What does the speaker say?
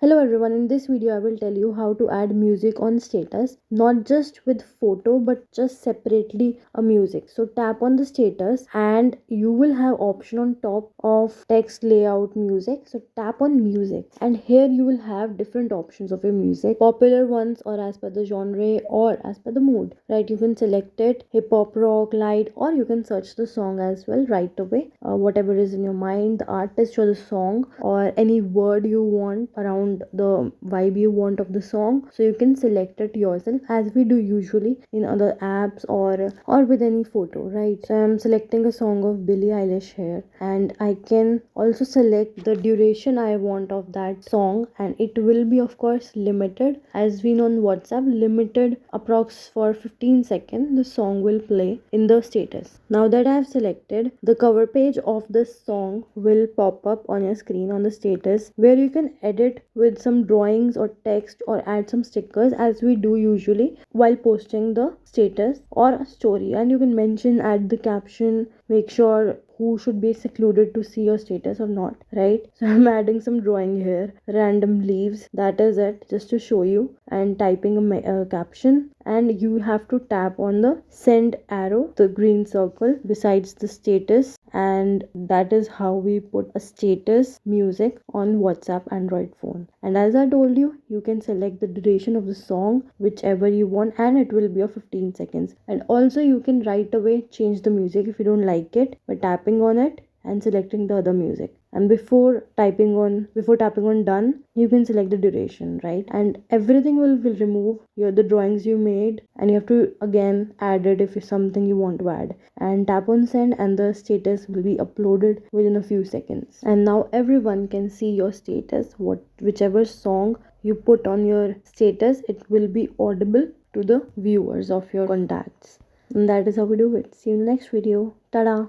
Hello everyone, in this video I will tell you how to add music on status, not just with photo but just separately a music. So tap on the status and you will have option on top of text layout music. So tap on music and here you will have different options of your music, popular ones or as per the genre or as per the mood, right? You can select it, hip hop, rock, light, or you can search the song as well right away. Whatever is in your mind, the artist or the song, or any word you want around the vibe you want of the song, so you can select it yourself as we do usually in other apps or with any photo, right? So I'm selecting a song of Billie Eilish here, and I can also select the duration I want of that song, and it will be of course limited, as we know on WhatsApp, limited approx for 15 seconds the song will play in the status. Now that I have selected, the cover page of this song will pop up on your screen on the status, where you can edit with some drawings or text or add some stickers as we do usually while posting the status or story. And you can mention, add the caption, make sure who should be secluded to see your status or not, right? So I'm adding some drawing here, random leaves, that is it, just to show you, and typing a caption. And you have to tap on the send arrow, the green circle besides the status, and that is how we put a status music on WhatsApp Android phone. And as I told you, you can select the duration of the song whichever you want, and it will be of 15 seconds. And also you can right away change the music if you don't like it by tapping on it and selecting the other music. And before tapping on done, you can select the duration, right? And everything will remove your the drawings you made, and you have to again add it if it's something you want to add, and tap on send and the status will be uploaded within a few seconds. And now everyone can see your status, whichever song you put on your status, it will be audible to the viewers of your contacts. And that is how we do it. See you in the next video. Ta-da!